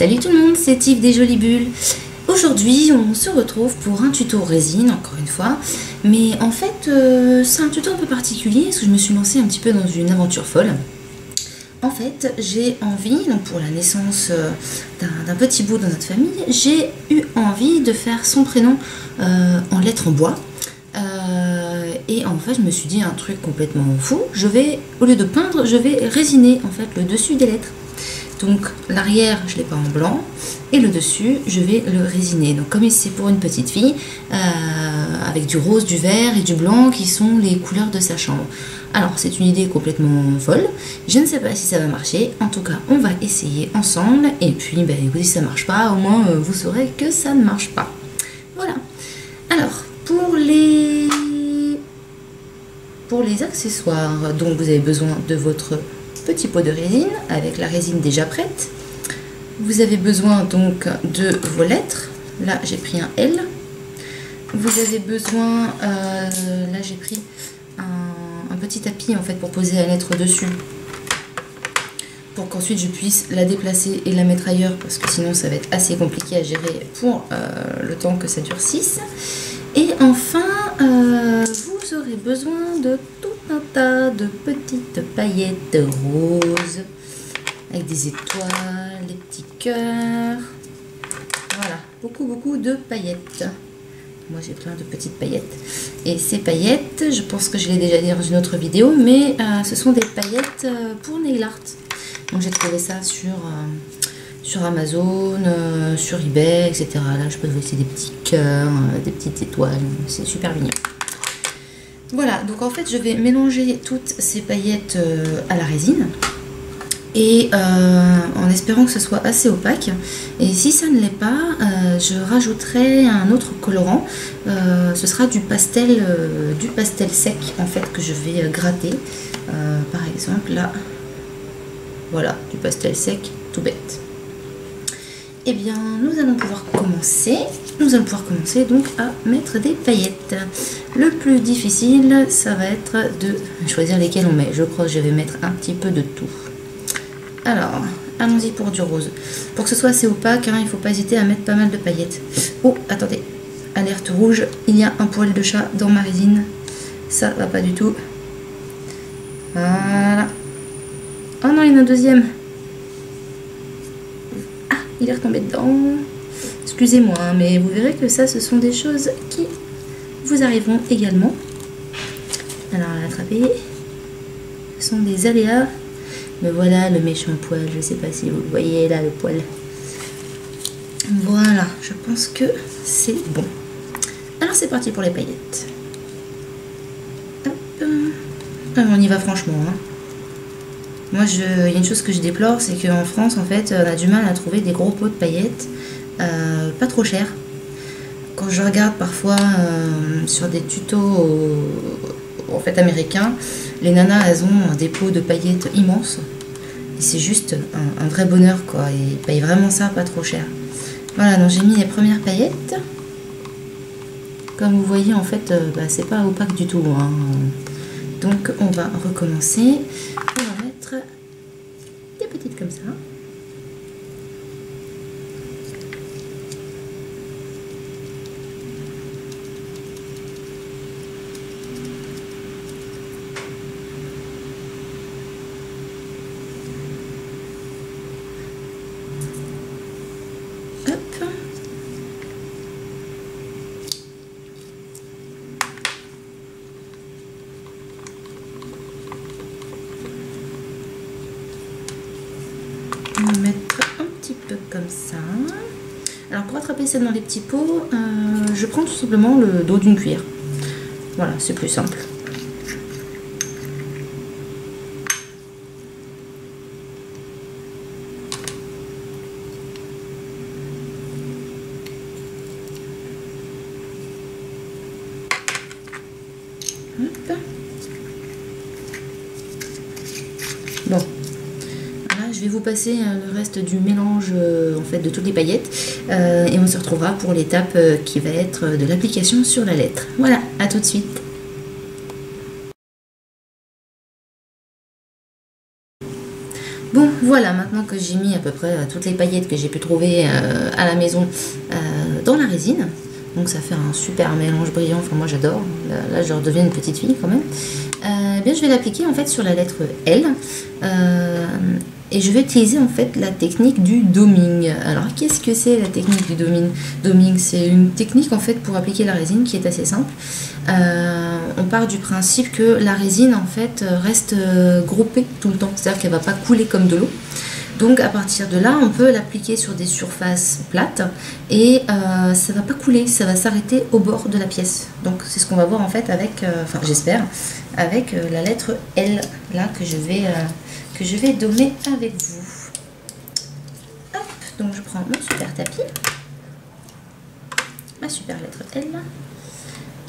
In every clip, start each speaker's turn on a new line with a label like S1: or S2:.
S1: Salut tout le monde, c'est Tiff des Jolies Bulles. Aujourd'hui on se retrouve pour un tuto résine, encore une fois. Mais en fait c'est un tuto un peu particulier parce que je me suis lancée un petit peu dans une aventure folle. En fait j'ai envie, donc pour la naissance d'un petit bout dans notre famille, j'ai eu envie de faire son prénom en lettres en bois. Et en fait je me suis dit un truc complètement fou, au lieu de peindre, je vais résiner en fait le dessus des lettres. Donc l'arrière je l'ai peint en blanc et le dessus je vais le résiner. Donc comme c'est pour une petite fille, avec du rose, du vert et du blanc qui sont les couleurs de sa chambre. Alors c'est une idée complètement folle, je ne sais pas si ça va marcher, en tout cas on va essayer ensemble et puis écoutez, si ça ne marche pas, au moins vous saurez que ça ne marche pas. Voilà. Alors pour les accessoires, donc vous avez besoin de votre petit pot de résine avec la résine déjà prête. Vous avez besoin donc de vos lettres. Là j'ai pris un L. Vous avez besoin, là j'ai pris un petit tapis en fait pour poser la lettre dessus, pour qu'ensuite je puisse la déplacer et la mettre ailleurs, parce que sinon ça va être assez compliqué à gérer pour le temps que ça durcisse. Et enfin vous aurez besoin de tout un tas de petites paillettes roses avec des étoiles, des petits cœurs. Voilà, beaucoup de paillettes. Moi j'ai plein de petites paillettes. Et ces paillettes, je pense que je l'ai déjà dit dans une autre vidéo, mais ce sont des paillettes pour nail art. Donc j'ai trouvé ça sur Amazon, sur eBay, etc. Là je peux vous laisser des petits cœurs, des petites étoiles, c'est super mignon. Voilà, donc en fait je vais mélanger toutes ces paillettes à la résine et en espérant que ce soit assez opaque. Et si ça ne l'est pas, je rajouterai un autre colorant. Ce sera du pastel sec en fait que je vais gratter. Par exemple là, voilà, du pastel sec tout bête. Eh bien, nous allons pouvoir commencer. Nous allons pouvoir commencer donc à mettre des paillettes. Le plus difficile, ça va être de choisir lesquelles on met. Je crois que je vais mettre un petit peu de tout. Alors, allons-y pour du rose. Pour que ce soit assez opaque, hein, il ne faut pas hésiter à mettre pas mal de paillettes. Oh, attendez, alerte rouge, il y a un poil de chat dans ma résine. Ça va pas du tout. Voilà. Oh non, il y en a un deuxième. Il est retombé dedans. Excusez-moi, mais vous verrez que ça, ce sont des choses qui vous arriveront également. Alors, à l'attraper. Ce sont des aléas. Mais voilà le méchant poil. Je ne sais pas si vous le voyez là, le poil. Voilà, je pense que c'est bon. Alors, c'est parti pour les paillettes. Hop. Alors, on y va franchement, hein. Moi, il y a une chose que je déplore, c'est qu'en France, en fait, on a du mal à trouver des gros pots de paillettes, pas trop chers. Quand je regarde parfois sur des tutos en fait américains, les nanas, elles ont des pots de paillettes immenses. Et c'est juste un vrai bonheur, quoi. Et ils payent vraiment ça pas trop cher. Voilà, donc j'ai mis les premières paillettes. Comme vous voyez, en fait, c'est pas opaque du tout, hein. Donc, on va recommencer. On va mettre des petites comme ça. Hop. On va mettre un petit peu comme ça. Alors pour attraper ça dans les petits pots, je prends tout simplement le dos d'une cuillère. Voilà, c'est plus simple. Hop. Bon. Je vais vous passer le reste du mélange en fait de toutes les paillettes et on se retrouvera pour l'étape qui va être de l'application sur la lettre. Voilà, à tout de suite. Bon, voilà, maintenant que j'ai mis à peu près toutes les paillettes que j'ai pu trouver à la maison dans la résine, donc ça fait un super mélange brillant, enfin moi j'adore, là je redeviens une petite fille quand même, bien je vais l'appliquer en fait sur la lettre L, et je vais utiliser en fait la technique du doming. Alors qu'est-ce que c'est la technique du doming? Doming, c'est une technique en fait pour appliquer la résine qui est assez simple. On part du principe que la résine en fait reste groupée tout le temps, c'est-à-dire qu'elle ne va pas couler comme de l'eau. Donc à partir de là, on peut l'appliquer sur des surfaces plates et ça va pas couler, ça va s'arrêter au bord de la pièce. Donc c'est ce qu'on va voir en fait avec, enfin j'espère, avec la lettre L là que je vais dommer avec vous. Hop, donc je prends mon super tapis, ma super lettre L.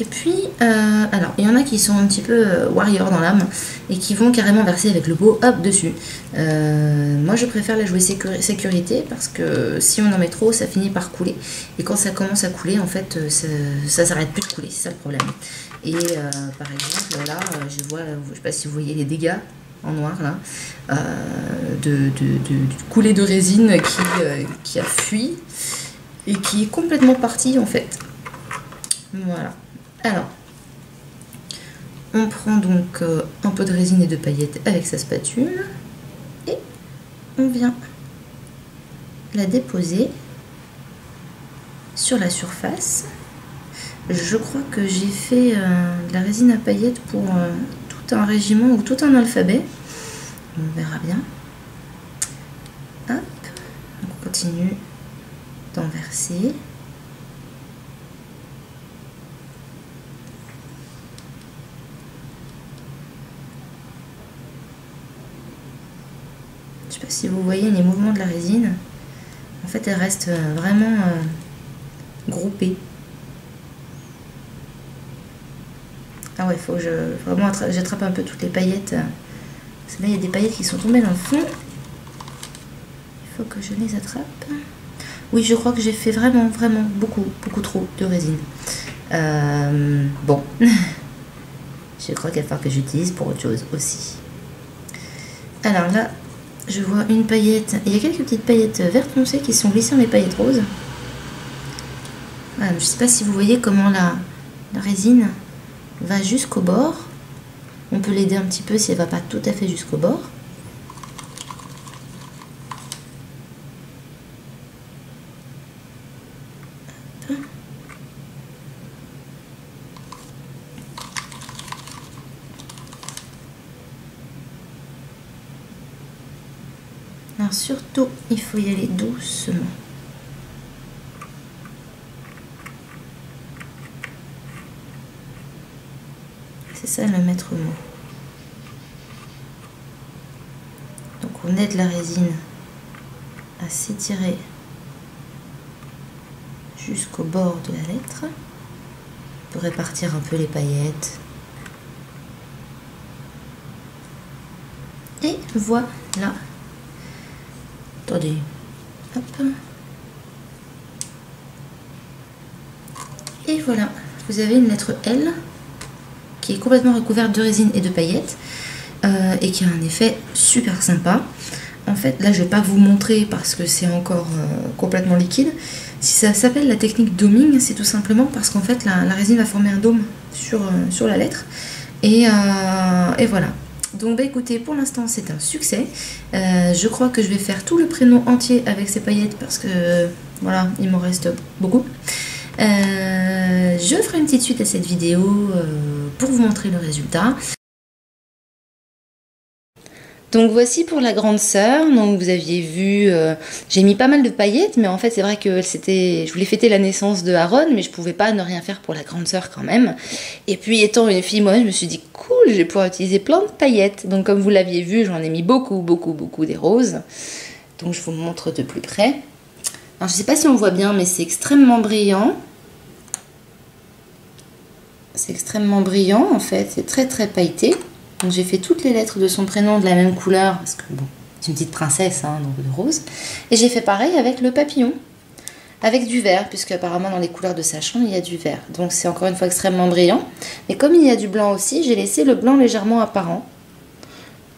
S1: Et puis, alors, il y en a qui sont un petit peu warrior dans l'âme et qui vont carrément verser avec le pot, hop, dessus. Moi, je préfère la jouer sécurité parce que si on en met trop, ça finit par couler. Et quand ça commence à couler, en fait, ça s'arrête plus de couler, c'est ça le problème. Et par exemple, là, je vois, je sais pas si vous voyez les dégâts en noir, là, de coulée de résine qui a fui et qui est complètement partie, en fait. Voilà. Alors, on prend donc un peu de résine et de paillettes avec sa spatule et on vient la déposer sur la surface. Je crois que j'ai fait de la résine à paillettes pour tout un régiment ou tout un alphabet. On verra bien. Hop, on continue d'en verser. Je ne sais pas si vous voyez les mouvements de la résine. En fait, elle reste vraiment groupée. Ah ouais, il faut que j'attrape un peu toutes les paillettes. Parce que là, il y a des paillettes qui sont tombées dans le fond. Il faut que je les attrape. Oui, je crois que j'ai fait vraiment beaucoup trop de résine. Bon. Je crois qu'il va falloir que j'utilise pour autre chose aussi. Alors là, je vois une paillette. Il y a quelques petites paillettes vert foncé qui sont glissées dans les paillettes roses. Voilà, je ne sais pas si vous voyez comment la résine va jusqu'au bord. On peut l'aider un petit peu si elle ne va pas tout à fait jusqu'au bord. Alors surtout, il faut y aller doucement. C'est ça le maître mot. Donc on aide la résine à s'étirer jusqu'au bord de la lettre pour répartir un peu les paillettes. Et voilà. Attendez. Hop. Et voilà. Vous avez une lettre L qui est complètement recouverte de résine et de paillettes et qui a un effet super sympa. En fait, là, je ne vais pas vous montrer parce que c'est encore complètement liquide. Si ça s'appelle la technique doming, c'est tout simplement parce qu'en fait, la résine va former un dôme sur la lettre. Et voilà. Donc, bah, écoutez, pour l'instant, c'est un succès. Je crois que je vais faire tout le prénom entier avec ces paillettes parce que, voilà, il m'en reste beaucoup. Je ferai une petite suite à cette vidéo pour vous montrer le résultat. Donc voici pour la grande sœur. Donc vous aviez vu, j'ai mis pas mal de paillettes, mais en fait c'est vrai que je voulais fêter la naissance de Aaron, mais je pouvais pas ne rien faire pour la grande sœur quand même. Et puis étant une fille, moi je me suis dit cool, je vais pouvoir utiliser plein de paillettes. Donc comme vous l'aviez vu, j'en ai mis beaucoup des roses. Donc je vous montre de plus près. Alors je sais pas si on voit bien, mais c'est extrêmement brillant. C'est extrêmement brillant en fait, c'est très pailleté. Donc j'ai fait toutes les lettres de son prénom de la même couleur, parce que bon, c'est une petite princesse, hein, donc de rose. Et j'ai fait pareil avec le papillon, avec du vert, puisque apparemment dans les couleurs de sa chambre, il y a du vert. Donc c'est encore une fois extrêmement brillant. Mais comme il y a du blanc aussi, j'ai laissé le blanc légèrement apparent.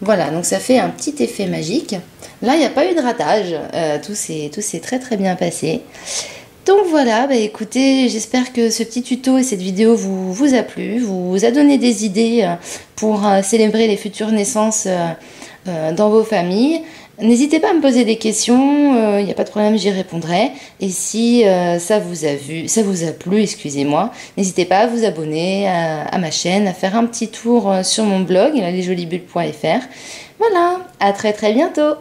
S1: Voilà, donc ça fait un petit effet magique. Là, il n'y a pas eu de ratage, tout s'est très très bien passé. Donc voilà, bah écoutez, j'espère que ce petit tuto et cette vidéo vous a plu, vous a donné des idées pour célébrer les futures naissances dans vos familles. N'hésitez pas à me poser des questions, il n'y a pas de problème, j'y répondrai. Et si ça vous a plu, excusez-moi, n'hésitez pas à vous abonner à ma chaîne, à faire un petit tour sur mon blog, lesjoliesbulles.fr. Voilà, à très très bientôt!